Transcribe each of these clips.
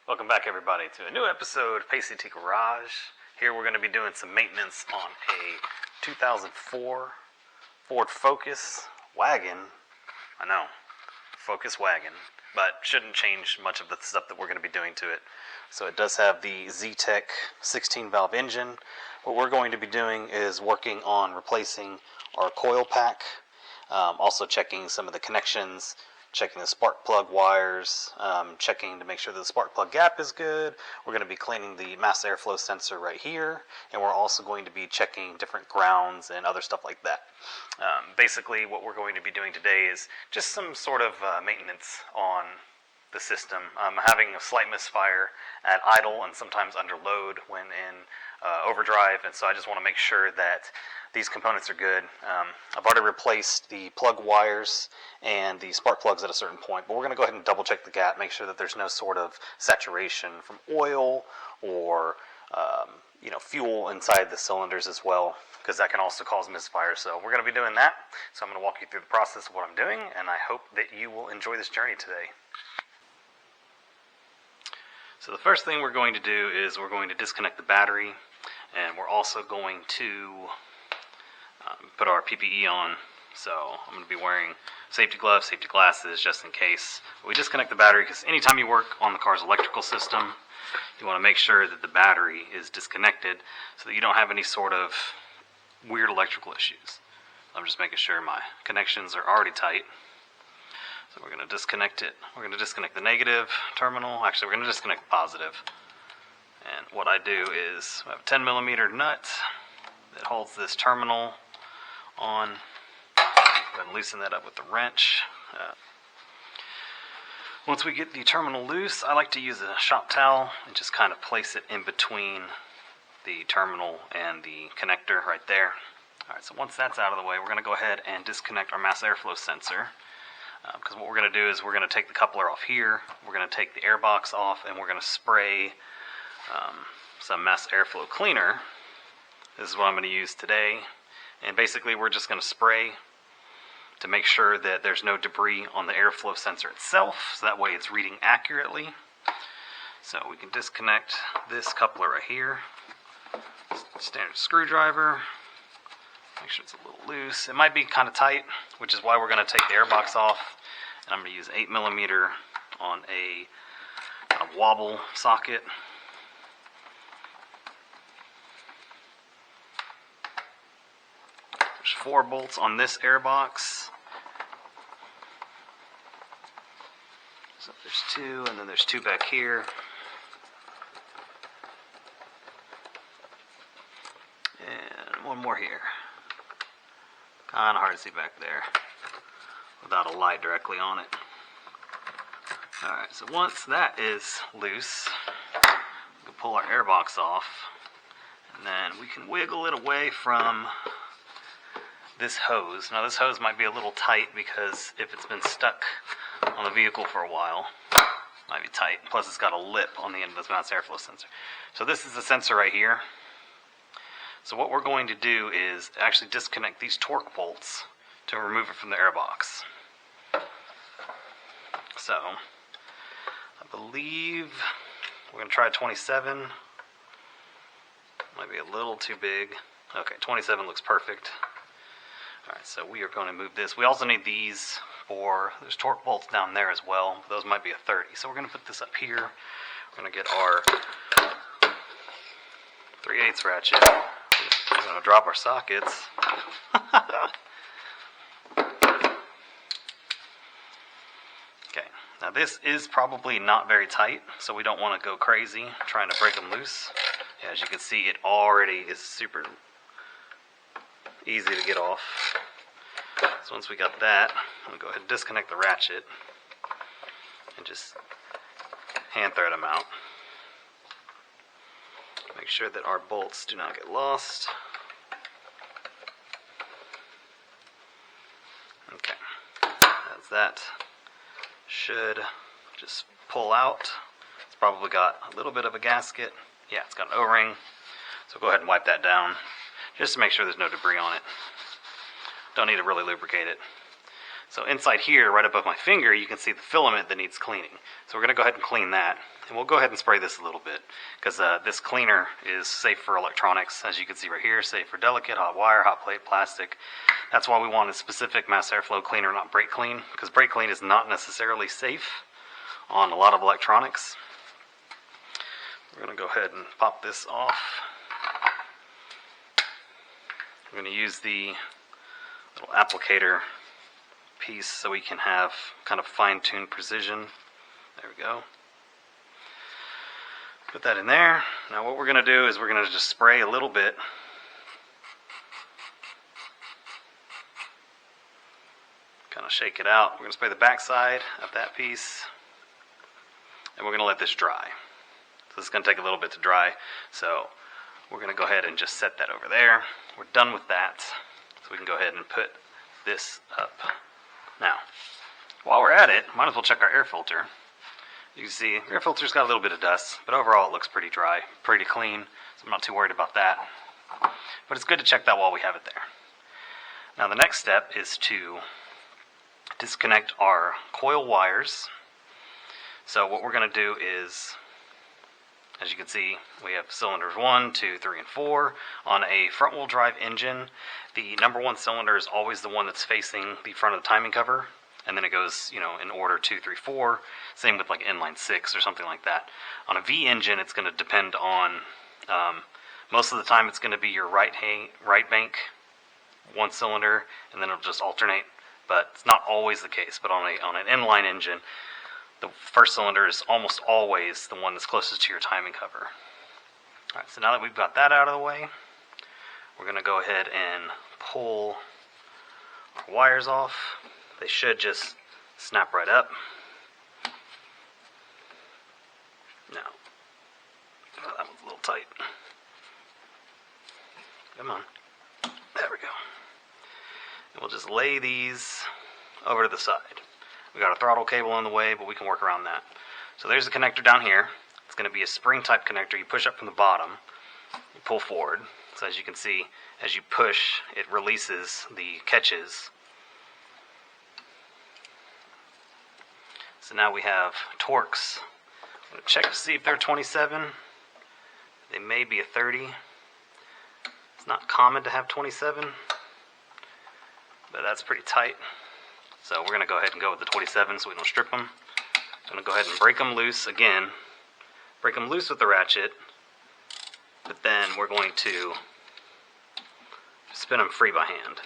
Welcome back, everybody, to a new episode of Pasty-T Garage. Here we're going to be doing some maintenance on a 2004 Ford Focus wagon. I know, Focus wagon, but shouldn't change much of the stuff that we're going to be doing to it. So it does have the Zetec 16-valve engine. What we're going to be doing is working on replacing our coil pack, also checking some of the connections, checking the spark plug wires, checking to make sure that the spark plug gap is good. We're going to be cleaning the mass airflow sensor right here, and we're also going to be checking different grounds and other stuff like that. Basically, what we're going to be doing today is just some sort of maintenance on the system. I'm having a slight misfire at idle and sometimes under load when in overdrive, and so I just want to make sure that these components are good. I've already replaced the plug wires and the spark plugs at a certain point, but we're going to go ahead and double check the gap, make sure that there's no sort of saturation from oil or fuel inside the cylinders as well, because that can also cause misfire. So we're going to be doing that. So I'm going to walk you through the process of what I'm doing, and I hope that you will enjoy this journey today. So the first thing we're going to do is we're going to disconnect the battery, and we're also going to put our PPE on. So I'm going to be wearing safety gloves, safety glasses, just in case. But we disconnect the battery because anytime you work on the car's electrical system, you want to make sure that the battery is disconnected so that you don't have any sort of weird electrical issues. I'm just making sure my connections are already tight. So we're going to disconnect it. We're going to disconnect the negative terminal. Actually, we're going to disconnect the positive. And what I do is I have a 10 millimeter nut that holds this terminal on. Go ahead and loosen that up with the wrench. Once we get the terminal loose, I like to use a shop towel and just kind of place it in between the terminal and the connector right there. Alright, so once that's out of the way, we're going to go ahead and disconnect our mass airflow sensor. Because what we're going to do is we're going to take the coupler off here, we're going to take the air box off, and we're going to spray some mass airflow cleaner. This is what I'm going to use today. And basically we're just going to spray to make sure that there's no debris on the airflow sensor itself, so that way it's reading accurately. So we can disconnect this coupler right here. Standard screwdriver. Make sure it's a little loose. It might be kind of tight, which is why we're going to take the air box off. And I'm going to use 8 millimeter on a kind of wobble socket. There's 4 bolts on this air box. So there's 2, and then there's 2 back here. And 1 more here. Kind of hard to see back there without a light directly on it. Alright, so once that is loose, we can pull our air box off, and then we can wiggle it away from this hose. Now this hose might be a little tight because if it's been stuck on the vehicle for a while, it might be tight. Plus it's got a lip on the end of this mass airflow sensor. So this is the sensor right here. So what we're going to do is actually disconnect these torque bolts to remove it from the air box. So I believe we're going to try 27. Might be a little too big. Okay, 27 looks perfect. Alright, so we are going to move this. We also need these there's torque bolts down there as well. Those might be a 30. So we're going to put this up here. We're going to get our 3/8 ratchet. We're going to drop our sockets. Okay, now this is probably not very tight, so we don't want to go crazy trying to break them loose. Yeah, as you can see, it already is super easy to get off. So once we got that, I'm going to go ahead and disconnect the ratchet and just hand thread them out. Make sure that our bolts do not get lost. Okay, as that should just pull out. It's probably got a little bit of a gasket. Yeah, it's got an O-ring. So go ahead and wipe that down just to make sure there's no debris on it. Don't need to really lubricate it. So inside here, right above my finger, you can see the filament that needs cleaning. So we're going to go ahead and clean that. And we'll go ahead and spray this a little bit, because this cleaner is safe for electronics, as you can see right here, safe for delicate, hot wire, hot plate, plastic. That's why we want a specific mass airflow cleaner, not brake clean, because brake clean is not necessarily safe on a lot of electronics. We're going to go ahead and pop this off. I'm going to use the little applicator piece so we can have kind of fine-tuned precision. There we go. Put that in there. Now what we're going to do is we're going to just spray a little bit. Kind of shake it out. We're going to spray the back side of that piece. And we're going to let this dry. So this is going to take a little bit to dry. So we're going to go ahead and just set that over there. We're done with that. So we can go ahead and put this up. Now, while we're at it, might as well check our air filter. You can see, air filter's got a little bit of dust, but overall it looks pretty dry, pretty clean, so I'm not too worried about that. But it's good to check that while we have it there. Now the next step is to disconnect our coil wires. So what we're going to do is, as you can see, we have cylinders 1, 2, 3, and 4. On a front-wheel drive engine, the number 1 cylinder is always the one that's facing the front of the timing cover. And then it goes, in order 2, 3, 4. Same with like inline 6 or something like that. On a V engine, it's going to depend on, most of the time it's going to be your right bank, 1 cylinder, and then it'll just alternate. But it's not always the case. But on an inline engine, the first cylinder is almost always the one that's closest to your timing cover. Alright, so now that we've got that out of the way, we're going to go ahead and pull our wires off. They should just snap right up. Now, oh, that one's a little tight. Come on. There we go. And we'll just lay these over to the side. We got a throttle cable in the way, but we can work around that. So there's the connector down here. It's going to be a spring type connector. You push up from the bottom, you pull forward. So as you can see, as you push, it releases the catches. So now we have Torx. I'm going to check to see if they're 27. They may be a 30. It's not common to have 27, but that's pretty tight. So we're going to go ahead and go with the 27 so we don't strip them. I'm going to go ahead and break them loose again. Break them loose with the ratchet, but then we're going to spin them free by hand.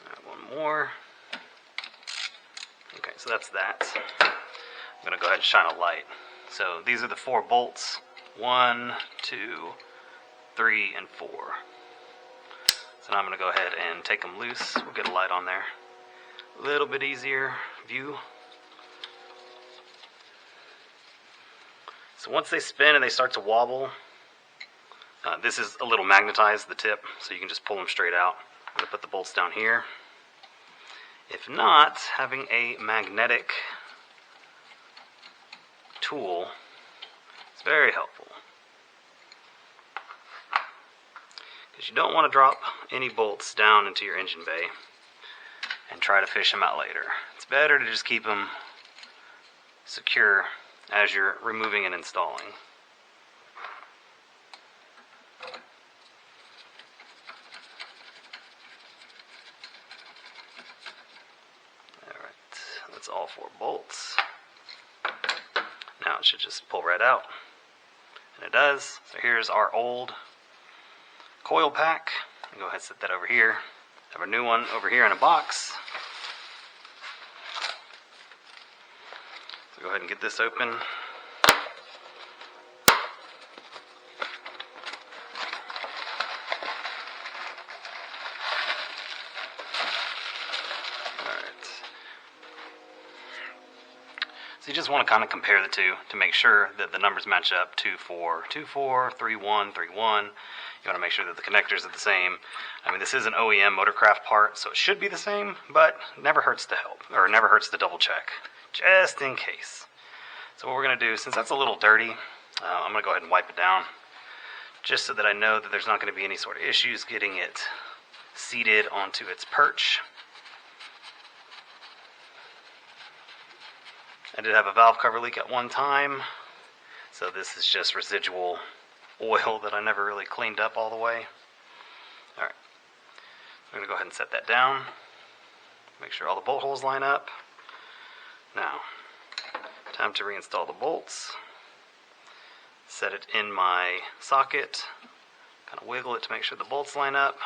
All right, one more. Okay, so that's that. I'm going to go ahead and shine a light. So these are the 4 bolts. 1, 2, 3, and 4. So now I'm going to go ahead and take them loose. We'll get a light on there. A little bit easier view. So once they spin and they start to wobble, this is a little magnetized, the tip, so you can just pull them straight out. I'm going to put the bolts down here. If not, having a magnetic tool is very helpful. Because you don't want to drop any bolts down into your engine bay and try to fish them out later. It's better to just keep them secure as you're removing and installing. That's all 4 bolts. Now it should just pull right out. And it does. So here's our old coil pack. I'll go ahead and set that over here. Have a new one over here in a box. So go ahead and get this open. So you just want to kind of compare the two to make sure that the numbers match up. 2, 4, 2, 4, 3, 1, 3, 1. You want to make sure that the connectors are the same. I mean, this is an OEM Motorcraft part, so it should be the same, but never hurts to help, or never hurts to double check, just in case. So what we're going to do, since that's a little dirty, I'm going to go ahead and wipe it down, just so that I know that there's not going to be any sort of issues getting it seated onto its perch. I did have a valve cover leak at one time, so this is just residual oil that I never really cleaned up all the way. Alright, I'm going to go ahead and set that down. Make sure all the bolt holes line up. Now, time to reinstall the bolts. Set it in my socket. Kind of wiggle it to make sure the bolts line up.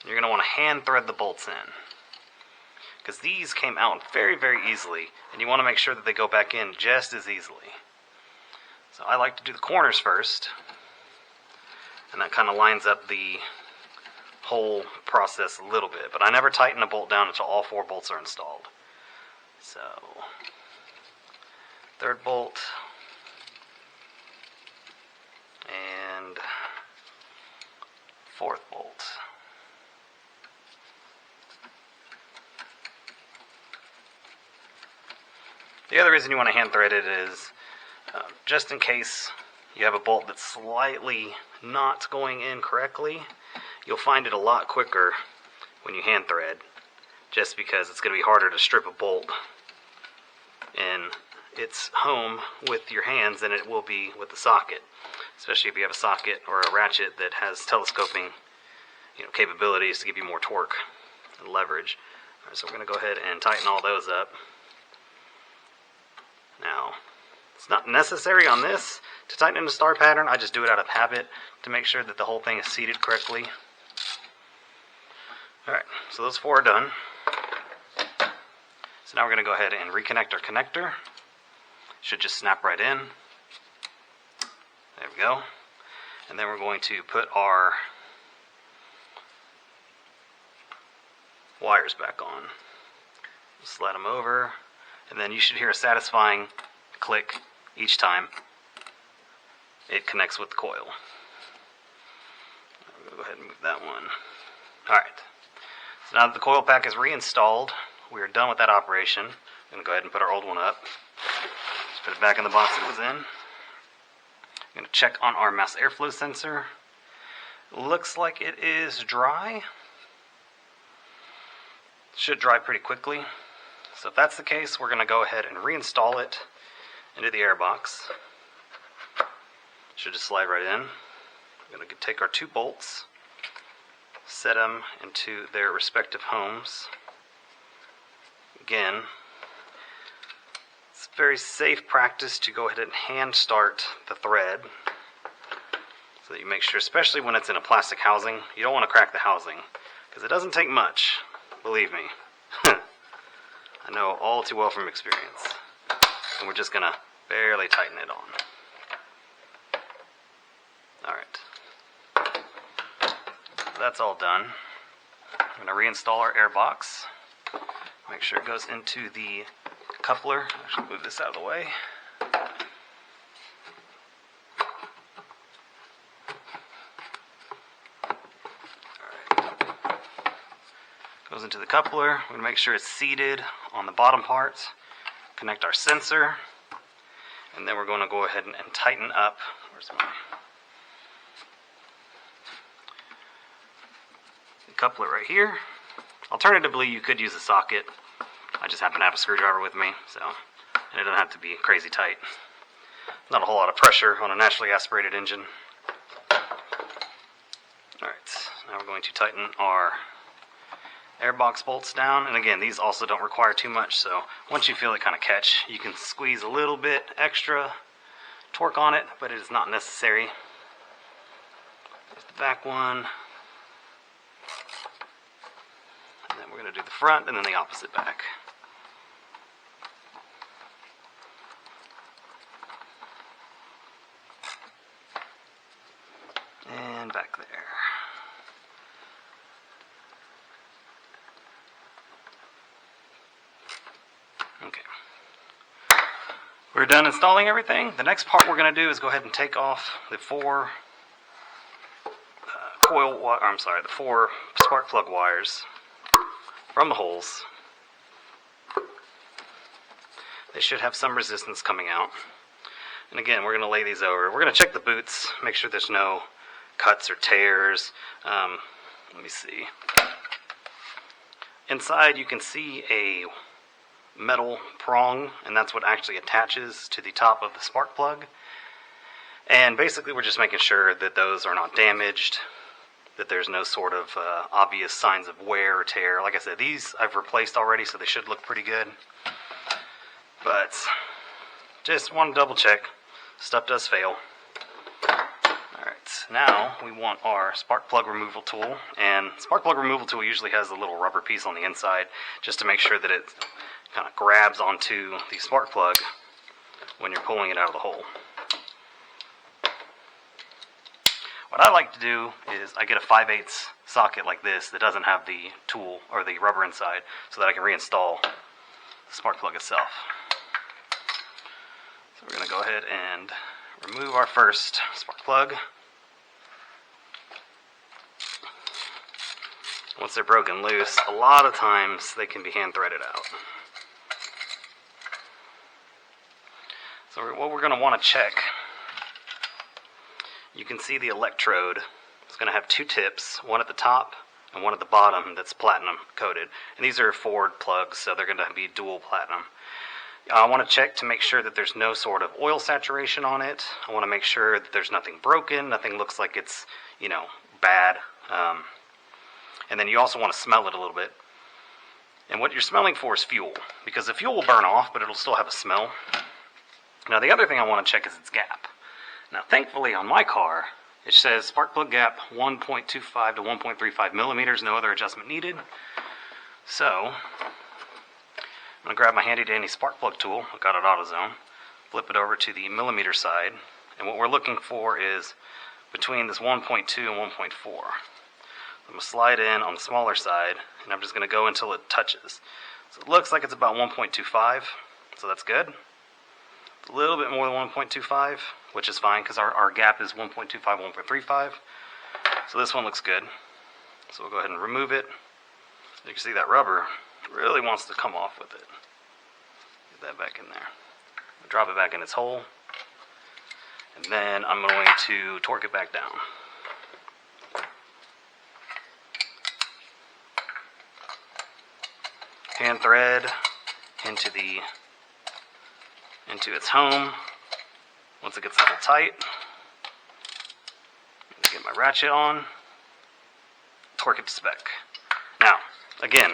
And you're going to want to hand thread the bolts in, because these came out very, very easily, and you want to make sure that they go back in just as easily. So I like to do the corners first, and that kind of lines up the whole process a little bit. But I never tighten a bolt down until all 4 bolts are installed. So, third bolt, and fourth bolt. The other reason you want to hand thread it is just in case you have a bolt that's slightly not going in correctly, you'll find it a lot quicker when you hand thread, just because it's going to be harder to strip a bolt in its home with your hands than it will be with the socket, especially if you have a socket or a ratchet that has telescoping capabilities to give you more torque and leverage. All right, so we're going to go ahead and tighten all those up. Now, it's not necessary on this to tighten in a star pattern. I just do it out of habit to make sure that the whole thing is seated correctly. Alright, so those 4 are done. So now we're going to go ahead and reconnect our connector. Should just snap right in. There we go. And then we're going to put our wires back on. Slide them over, and then you should hear a satisfying click each time it connects with the coil. I'm going to go ahead and move that one. Alright, so now that the coil pack is reinstalled, we are done with that operation. I'm going to go ahead and put our old one up. Just put it back in the box it was in. I'm going to check on our mass airflow sensor. Looks like it is dry. Should dry pretty quickly. So if that's the case, we're going to go ahead and reinstall it into the air box. Should just slide right in. We're going to take our 2 bolts, set them into their respective homes. Again, it's very safe practice to go ahead and hand start the thread, so that you make sure, especially when it's in a plastic housing, you don't want to crack the housing, because it doesn't take much, believe me. I know all too well from experience. And we're just going to barely tighten it on. Alright. That's all done. I'm going to reinstall our air box. Make sure it goes into the coupler. Actually, move this out of the way. Alright. Goes into the coupler. We're going to make sure it's seated on the bottom part. Connect our sensor. And then we're going to go ahead and tighten up. Where's my coupler right here. Alternatively, you could use a socket. I just happen to have a screwdriver with me, so, and it doesn't have to be crazy tight. Not a whole lot of pressure on a naturally aspirated engine. Alright, now we're going to tighten our airbox bolts down, and again, these also don't require too much, so once you feel it kind of catch, you can squeeze a little bit extra torque on it, but it is not necessary. There's the back one. And then we're going to do the front and then the opposite back. And back there. Okay. We're done installing everything. The next part we're going to do is go ahead and take off the 4 the 4 spark plug wires from the holes. They should have some resistance coming out. And again, we're going to lay these over. We're going to check the boots, make sure there's no cuts or tears. Let me see. Inside you can see a metal prong, and that's what actually attaches to the top of the spark plug. And basically we're just making sure that those are not damaged, that there's no sort of obvious signs of wear or tear. Like I said, these I've replaced already, so they should look pretty good. But just want to double check. Stuff does fail. Alright, now we want our spark plug removal tool. And spark plug removal tool usually has a little rubber piece on the inside just to make sure that it kind of grabs onto the spark plug when you're pulling it out of the hole. What I like to do is I get a 5/8 socket like this that doesn't have the tool or the rubber inside, so that I can reinstall the spark plug itself. So we're going to go ahead and remove our first spark plug. Once they're broken loose, a lot of times they can be hand threaded out. So what we're going to want to check, you can see the electrode. It's going to have two tips, one at the top and one at the bottom that's platinum coated. And these are Ford plugs, so they're going to be dual platinum. I want to check to make sure that there's no sort of oil saturation on it. I want to make sure that there's nothing broken, nothing looks like it's, bad. And then you also want to smell it a little bit. And what you're smelling for is fuel, because the fuel will burn off, but it'll still have a smell. Now the other thing I want to check is its gap. Now thankfully on my car, it says spark plug gap 1.25 to 1.35 millimeters, no other adjustment needed. So, I'm going to grab my handy dandy spark plug tool, I got it AutoZone, flip it over to the millimeter side, and what we're looking for is between this 1.2 and 1.4. I'm going to slide in on the smaller side, and I'm just going to go until it touches. So it looks like it's about 1.25, so that's good. It's a little bit more than 1.25, which is fine because our gap is 1.25, 1.35. So this one looks good. So we'll go ahead and remove it. You can see that rubber really wants to come off with it. Get that back in there. Drop it back in its hole. And then I'm going to torque it back down. Hand thread into its home. Once it gets a little tight, get my ratchet on, torque it to spec. Now, again,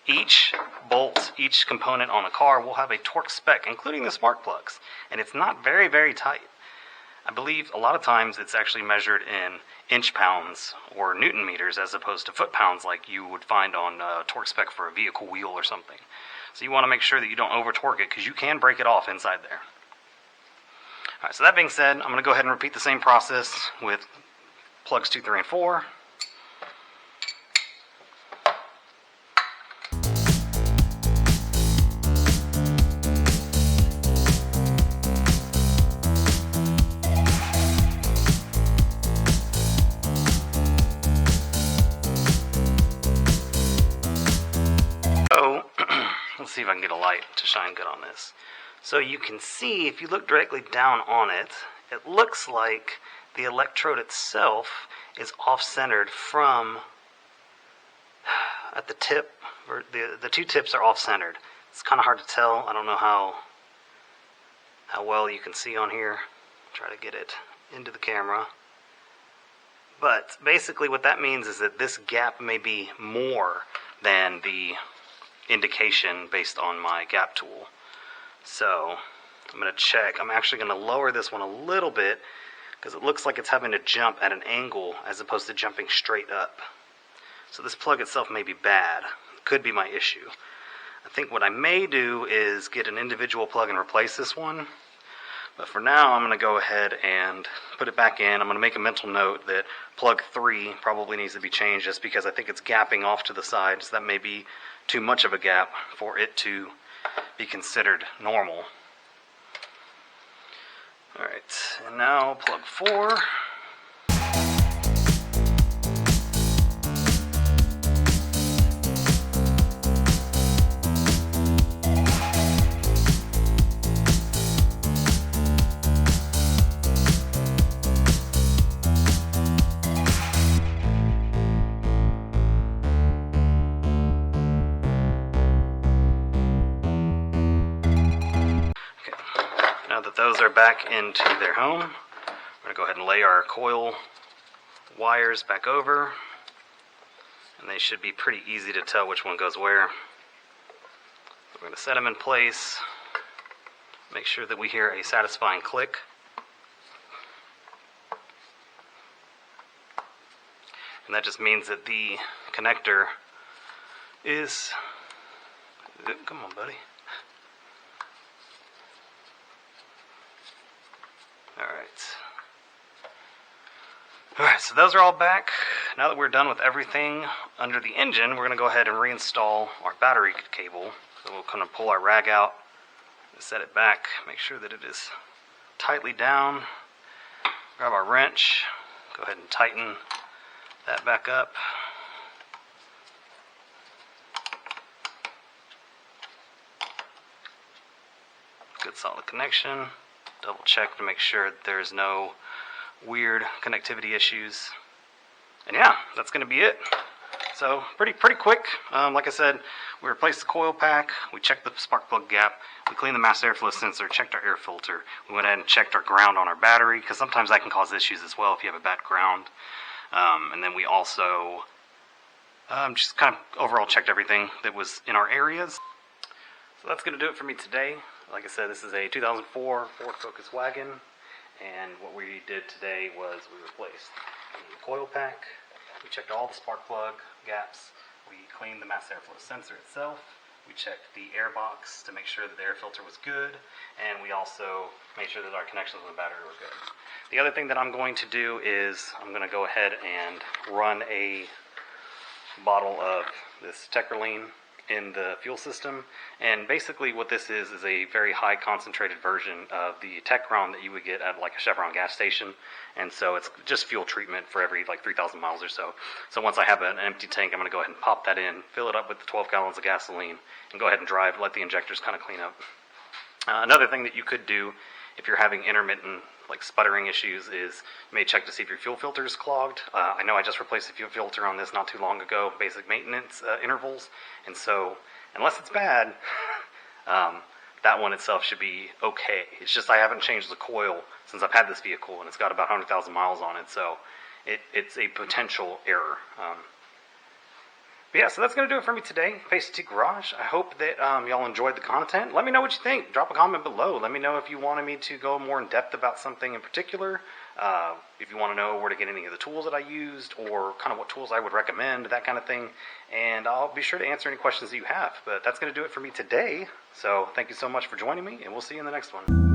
each bolt, each component on a car will have a torque spec, including the spark plugs, and it's not very, very tight. I believe a lot of times it's actually measured in inch pounds or newton meters as opposed to foot pounds like you would find on a torque spec for a vehicle wheel or something. So you want to make sure that you don't over torque it because you can break it off inside there. Alright, so that being said, I'm going to go ahead and repeat the same process with plugs 2, 3, and 4. Let's see if I can get a light to shine good on this. So you can see, if you look directly down on it, it looks like the electrode itself is off-centered from at the tip, or the two tips are off-centered. It's kind of hard to tell. I don't know how well you can see on here. Try to get it into the camera. But basically what that means is that this gap may be more than the indication based on my gap tool. So I'm going to check. I'm actually going to lower this one a little bit because it looks like it's having to jump at an angle as opposed to jumping straight up. So this plug itself may be bad. Could be my issue. I think what I may do is get an individual plug and replace this one. But for now, I'm going to go ahead and put it back in. I'm going to make a mental note that plug 3 probably needs to be changed just because I think it's gapping off to the side. So that may be too much of a gap for it to be considered normal. Alright, and now plug 4. Now that those are back into their home, we're going to go ahead and lay our coil wires back over. And they should be pretty easy to tell which one goes where. We're going to set them in place. Make sure that we hear a satisfying click. And that just means that the connector is... Come on, buddy. Alright, so those are all back. Now that we're done with everything under the engine, we're going to go ahead and reinstall our battery cable. So we'll kind of pull our rag out, set it back, make sure that it is tightly down. Grab our wrench, go ahead and tighten that back up. Good solid connection. Double check to make sure that there's no weird connectivity issues. And yeah, that's going to be it. So pretty quick. Like I said, we replaced the coil pack, we checked the spark plug gap, we cleaned the mass airflow sensor, checked our air filter, we went ahead and checked our ground on our battery, because sometimes that can cause issues as well if you have a bad ground. And then we also just kind of overall checked everything that was in our areas. So that's going to do it for me today. Like I said, this is a 2004 Ford Focus wagon, and what we did today was we replaced the coil pack, we checked all the spark plug gaps, we cleaned the mass airflow sensor itself, we checked the air box to make sure that the air filter was good, and we also made sure that our connections on the battery were good. The other thing that I'm going to do is I'm going to go ahead and run a bottle of this Tetraline in the fuel system, and basically what this is a very high concentrated version of the Techron that you would get at like a Chevron gas station, and so it's just fuel treatment for every like 3,000 miles or so. So once I have an empty tank, I'm going to go ahead and pop that in, fill it up with the 12 gallons of gasoline, and go ahead and drive, let the injectors kind of clean up. Another thing that you could do if you're having intermittent like sputtering issues is you may check to see if your fuel filter is clogged. I know I just replaced the fuel filter on this not too long ago, basic maintenance intervals, and so unless it's bad, that one itself should be okay. It's just I haven't changed the coil since I've had this vehicle, and it's got about 100,000 miles on it, so it's a potential error. But yeah, so that's going to do it for me today, Pasty-T Garage. I hope that y'all enjoyed the content. Let me know what you think. Drop a comment below. Let me know if you wanted me to go more in depth about something in particular. If you want to know where to get any of the tools that I used, or kind of what tools I would recommend, that kind of thing. And I'll be sure to answer any questions that you have. But that's going to do it for me today. So thank you so much for joining me, and we'll see you in the next one.